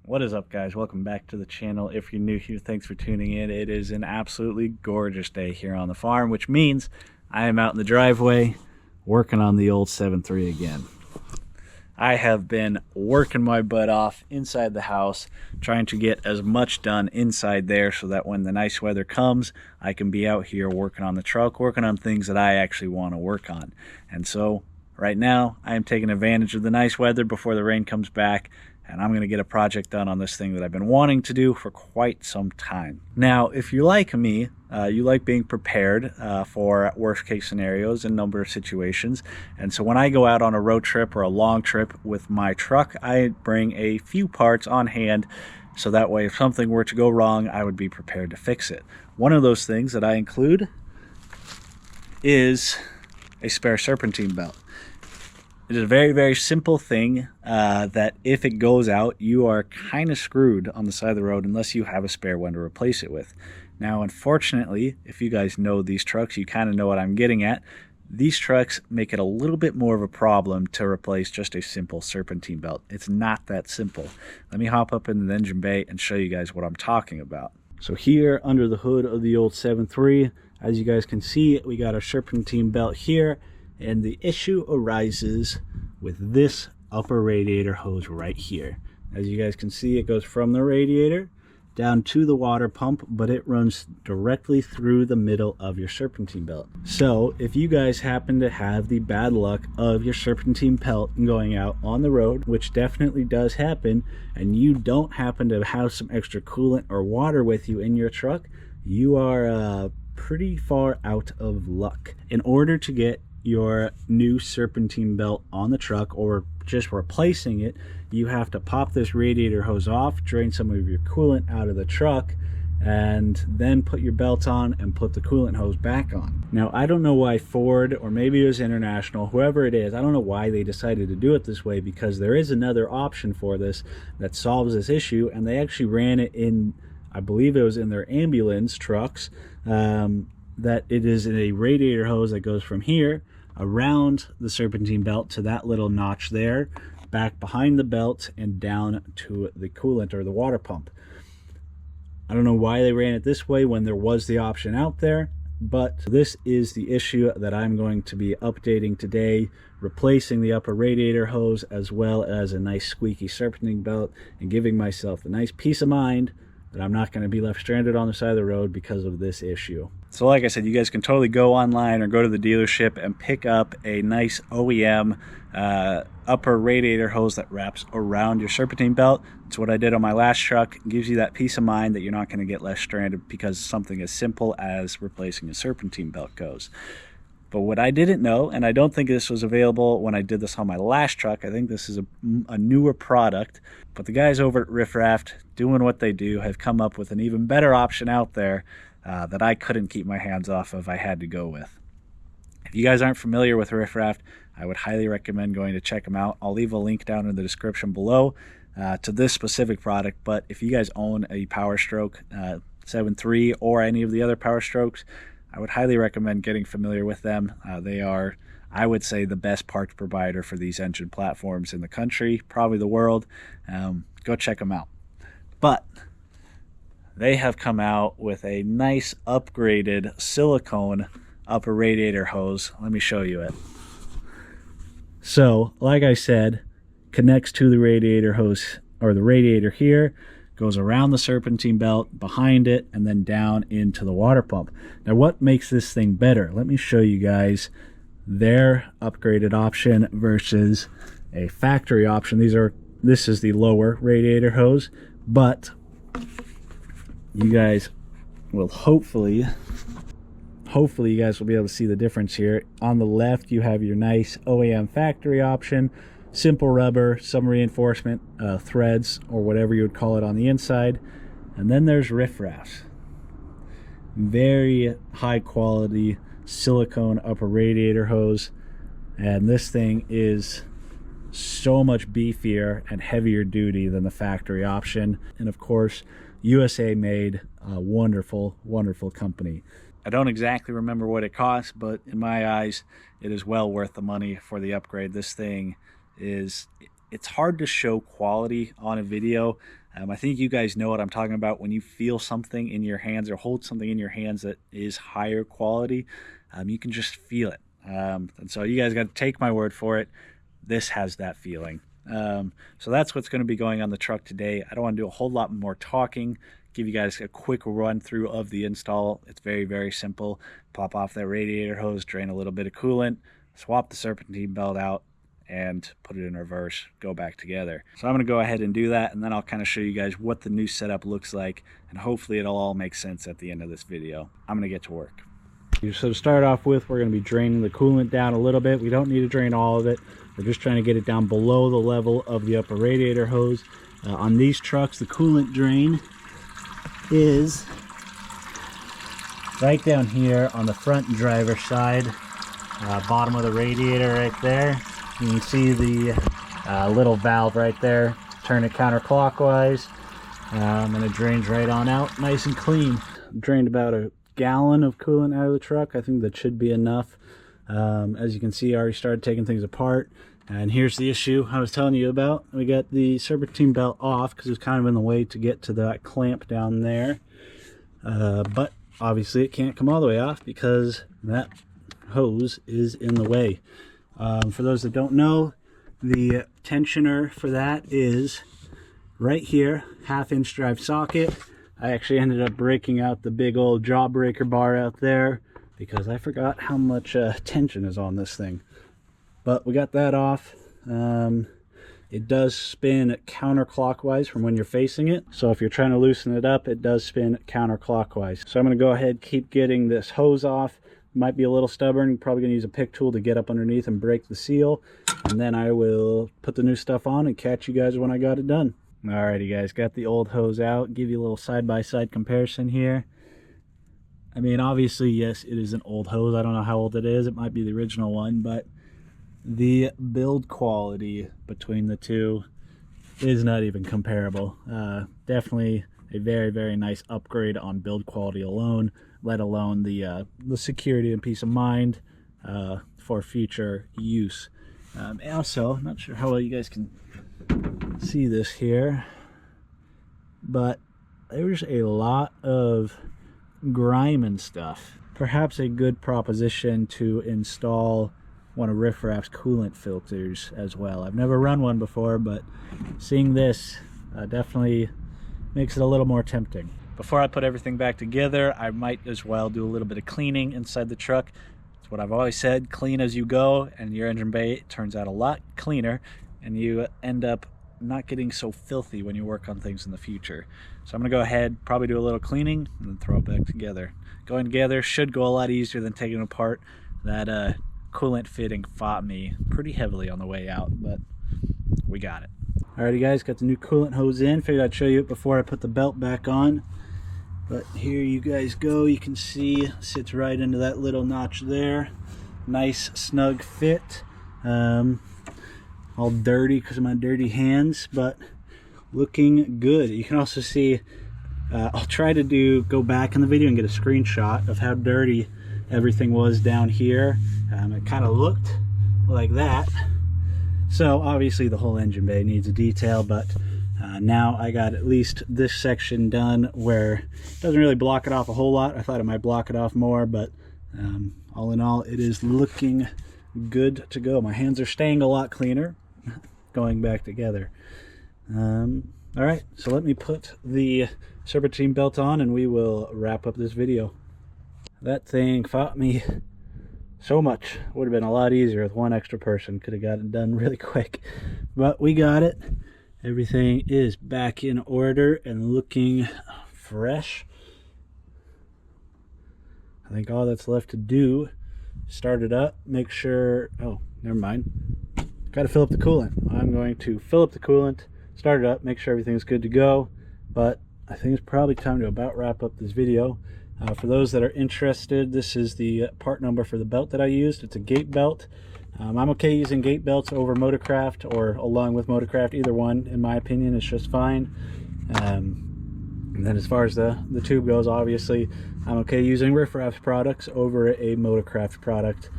What is up, guys? Welcome back to the channel. If you're new here, thanks for tuning in. It is an absolutely gorgeous day here on the farm, which means I am out in the driveway working on the old 7.3 again. I have been working my butt off inside the house, trying to get as much done inside there so that when the nice weather comes, I can be out here working on the truck, working on things that I actually want to work on. And so right now, I am taking advantage of the nice weather before the rain comes back, and I'm going to get a project done on this thing that I've been wanting to do for quite some time. Now, if you're like me, you like being prepared for worst case scenarios in a number of situations. And so when I go out on a road trip or a long trip with my truck, I bring a few parts on hand so that way if something were to go wrong, I would be prepared to fix it. One of those things that I include is a spare serpentine belt. It is a very, very simple thing that if it goes out, you are kind of screwed on the side of the road unless you have a spare one to replace it with. Now, unfortunately, if you guys know these trucks, you kind of know what I'm getting at. These trucks make it a little bit more of a problem to replace just a simple serpentine belt. It's not that simple. Let me hop up in the engine bay and show you guys what I'm talking about. So here under the hood of the old 7.3, as you guys can see, we got our serpentine belt here. And the issue arises with this upper radiator hose right here. As you guys can see, it goes from the radiator down to the water pump, but it runs directly through the middle of your serpentine belt. So if you guys happen to have the bad luck of your serpentine belt going out on the road, which definitely does happen, and you don't happen to have some extra coolant or water with you in your truck, you are pretty far out of luck. In order to get your new serpentine belt on the truck or just replacing it, you have to pop this radiator hose off, drain some of your coolant out of the truck, and then put your belt on and put the coolant hose back on. Now, I don't know why Ford, or maybe it was International, whoever it is, I don't know why they decided to do it this way, because there is another option for this that solves this issue, and they actually ran it in, I believe it was in their ambulance trucks, that it is a radiator hose that goes from here around the serpentine belt to that little notch there, back behind the belt and down to the coolant or the water pump. I don't know why they ran it this way when there was the option out there, but this is the issue that I'm going to be updating today, replacing the upper radiator hose as well as a nice squeaky serpentine belt, and giving myself a nice peace of mind that I'm not going to be left stranded on the side of the road because of this issue. So like I said, you guys can totally go online or go to the dealership and pick up a nice OEM upper radiator hose that wraps around your serpentine belt. It's what I did on my last truck. It gives you that peace of mind that you're not going to get left stranded because something as simple as replacing a serpentine belt goes. But what I didn't know, and I don't think this was available when I did this on my last truck, I think this is a newer product, but the guys over at Riff Raff, doing what they do, have come up with an even better option out there that I couldn't keep my hands off of. I had to go with. If you guys aren't familiar with Riff Raff, I would highly recommend going to check them out. I'll leave a link down in the description below to this specific product, but if you guys own a Powerstroke 7.3 or any of the other Powerstrokes, I would highly recommend getting familiar with them. They are, I would say, the best parts provider for these engine platforms in the country, probably the world. Go check them out. But they have come out with a nice upgraded silicone upper radiator hose. Let me show you it. So, like I said, connects to the radiator hose, or the radiator here, goes around the serpentine belt, behind it, and then down into the water pump. Now, what makes this thing better? Let me show you guys their upgraded option versus a factory option. This is the lower radiator hose, but you guys will hopefully you guys will be able to see the difference here. On the left, you have your nice OEM factory option, simple rubber, some reinforcement threads, or whatever you would call it on the inside. And then there's Riff Raff. Very high quality silicone upper radiator hose. And this thing is so much beefier and heavier duty than the factory option. And of course, USA made, a wonderful, wonderful company. I don't exactly remember what it costs, but in my eyes, it is well worth the money for the upgrade. This thing is, it's hard to show quality on a video I think you guys know what I'm talking about when you feel something in your hands or hold something in your hands that is higher quality. You can just feel it. And so you guys got to take my word for it. This has that feeling. So that's what's going to be going on the truck today. I don't want to do a whole lot more talking. Give you guys a quick run through of the install. It's very, very simple. Pop off that radiator hose, drain a little bit of coolant, swap the serpentine belt out, and put it in reverse, go back together. So I'm going to go ahead and do that, and then I'll kind of show you guys what the new setup looks like, and hopefully it'll all make sense at the end of this video. I'm going to get to work. So to start off with, we're going to be draining the coolant down a little bit. We don't need to drain all of it. We're just trying to get it down below the level of the upper radiator hose. On these trucks, the coolant drain is right down here on the front driver's side, bottom of the radiator right there. You can see the little valve right there. Turn it counterclockwise, and it drains right on out, nice and clean. Drained about a gallon of coolant out of the truck. I think that should be enough. As you can see, I already started taking things apart. And here's the issue I was telling you about. We got the serpentine belt off because it's kind of in the way to get to that clamp down there. But obviously it can't come all the way off because that hose is in the way. For those that don't know, the tensioner for that is right here, 1/2-inch drive socket. I actually ended up breaking out the big old jawbreaker bar out there because I forgot how much tension is on this thing. But we got that off. It does spin counterclockwise from when you're facing it. So if you're trying to loosen it up, it does spin counterclockwise. So I'm going to go ahead, keep getting this hose off. Might be a little stubborn. You're probably going to use a pick tool to get up underneath and break the seal. And then I will put the new stuff on and catch you guys when I got it done. Alrighty guys, got the old hose out. Give you a little side-by-side comparison here. I mean, obviously, yes, it is an old hose. I don't know how old it is. It might be the original one, but the build quality between the two is not even comparable. Definitely a very, very nice upgrade on build quality alone, let alone the security and peace of mind for future use. Also, not sure how well you guys can see this here, but there's a lot of grime and stuff. Perhaps a good proposition to install one of Riff Raff's coolant filters as well. I've never run one before, but seeing this definitely makes it a little more tempting. Before I put everything back together, I might as well do a little bit of cleaning inside the truck. It's what I've always said, clean as you go, and your engine bay turns out a lot cleaner, and you end up not getting so filthy when you work on things in the future. So I'm gonna go ahead, probably do a little cleaning, and then throw it back together. Going together should go a lot easier than taking it apart. That coolant fitting fought me pretty heavily on the way out, but we got it. Alrighty guys, got the new coolant hose in. Figured I'd show you it before I put the belt back on. But here you guys go. You can see sits right into that little notch there. Nice snug fit. All dirty because of my dirty hands, but looking good. You can also see, I'll try to go back in the video and get a screenshot of how dirty everything was down here. It kind of looked like that. So obviously the whole engine bay needs a detail, but now I got at least this section done where it doesn't really block it off a whole lot. I thought it might block it off more, but all in all, it is looking good to go. My hands are staying a lot cleaner going back together. All right, so let me put the serpentine belt on and we will wrap up this video. That thing fought me so much. Would have been a lot easier with one extra person. Could have got it done really quick, but we got it. Everything is back in order and looking fresh. I think all that's left to do, start it up, make sure, oh, never mind. Got to fill up the coolant. I'm going to fill up the coolant, start it up, make sure everything's good to go. But I think it's probably time to about wrap up this video. For those that are interested, this is the part number for the belt that I used. It's a gate belt. I'm okay using gate belts over Motorcraft or along with Motorcraft. Either one, in my opinion, is just fine. And then as far as the tube goes, obviously, I'm okay using Riff Raff's products over a Motorcraft product.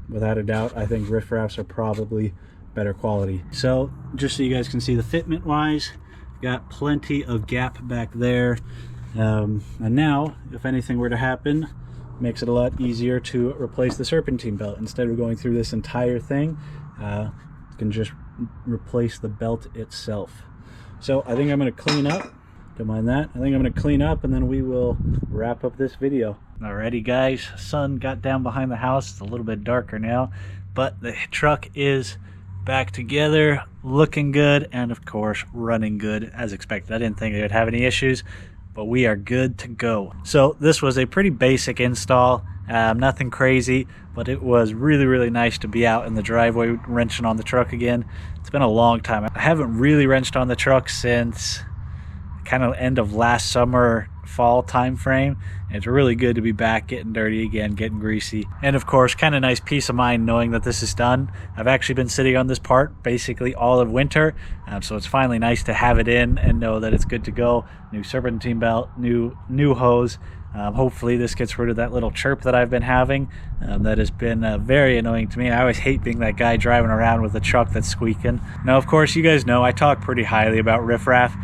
Without a doubt, I think Riff Raff's are probably better quality. So just so you guys can see the fitment wise, Got plenty of gap back there. And now, if anything were to happen, makes it a lot easier to replace the serpentine belt. Instead of going through this entire thing, you can just replace the belt itself. So I think I'm going to clean up. Don't mind that. I think I'm going to clean up and then we will wrap up this video. Alrighty guys, sun got down behind the house. It's a little bit darker now, but the truck is back together, looking good, and of course running good as expected. I didn't think it would have any issues, but we are good to go. So this was a pretty basic install, nothing crazy, but it was really nice to be out in the driveway wrenching on the truck again. It's been a long time. I haven't really wrenched on the truck since kind of end of last summer, fall time frame. It's really good to be back, getting dirty again, getting greasy, and of course kind of nice peace of mind knowing that this is done. I've actually been sitting on this part basically all of winter, so it's finally nice to have it in and know that it's good to go. New serpentine belt, new hose. Hopefully this gets rid of that little chirp that I've been having that has been very annoying to me. I always hate being that guy driving around with a truck that's squeaking. Now of course you guys know I talk pretty highly about Riff Raff.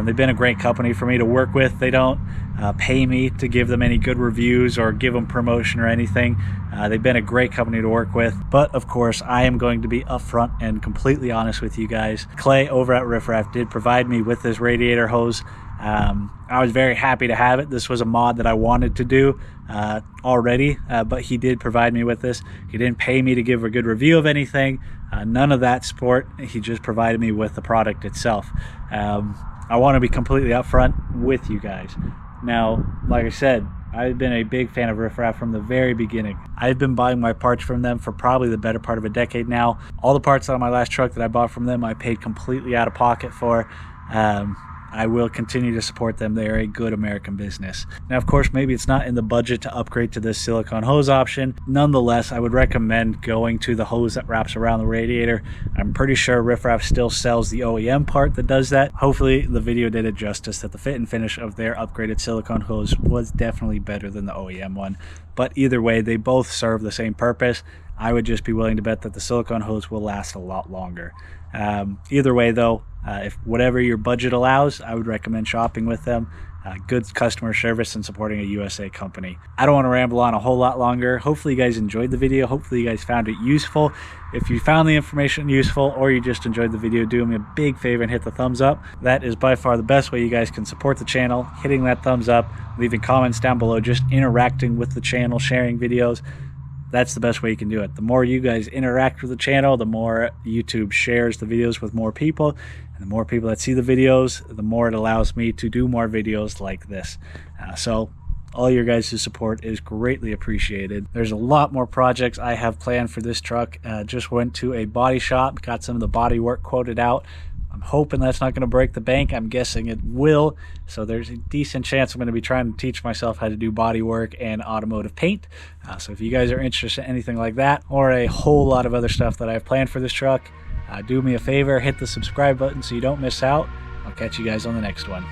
They've been a great company for me to work with. They don't pay me to give them any good reviews or give them promotion or anything. They've been a great company to work with. But of course, I am going to be upfront and completely honest with you guys. Clay over at Riff Raff did provide me with this radiator hose. I was very happy to have it. This was a mod that I wanted to do already, but he did provide me with this. He didn't pay me to give a good review of anything. None of that sport. He just provided me with the product itself. I want to be completely upfront with you guys. Now, like I said, I've been a big fan of Riff Raff from the very beginning. I've been buying my parts from them for probably the better part of a decade now. All the parts on my last truck that I bought from them, I paid completely out of pocket for. I will continue to support them. They are a good American business. Now, of course, maybe it's not in the budget to upgrade to this silicone hose option. Nonetheless, I would recommend going to the hose that wraps around the radiator. I'm pretty sure Riff Raff still sells the OEM part that does that. Hopefully, the video did it justice that the fit and finish of their upgraded silicone hose was definitely better than the OEM one. But either way, they both serve the same purpose. I would just be willing to bet that the silicone hose will last a lot longer. Either way, though, if whatever your budget allows, I would recommend shopping with them. Good customer service and supporting a USA company. I don't want to ramble on a whole lot longer. Hopefully you guys enjoyed the video. Hopefully you guys found it useful. If you found the information useful or you just enjoyed the video, do me a big favor and hit the thumbs up. That is by far the best way you guys can support the channel. Hitting that thumbs up, leaving comments down below, just interacting with the channel, sharing videos. That's the best way you can do it. The more you guys interact with the channel, the more YouTube shares the videos with more people. And the more people that see the videos, the more it allows me to do more videos like this. So all your guys' support is greatly appreciated. There's a lot more projects I have planned for this truck. Just went to a body shop, got some of the body work quoted out. I'm hoping that's not going to break the bank. I'm guessing it will. So there's a decent chance I'm going to be trying to teach myself how to do body work and automotive paint. So if you guys are interested in anything like that or a whole lot of other stuff that I have planned for this truck, do me a favor, hit the subscribe button so you don't miss out. I'll catch you guys on the next one.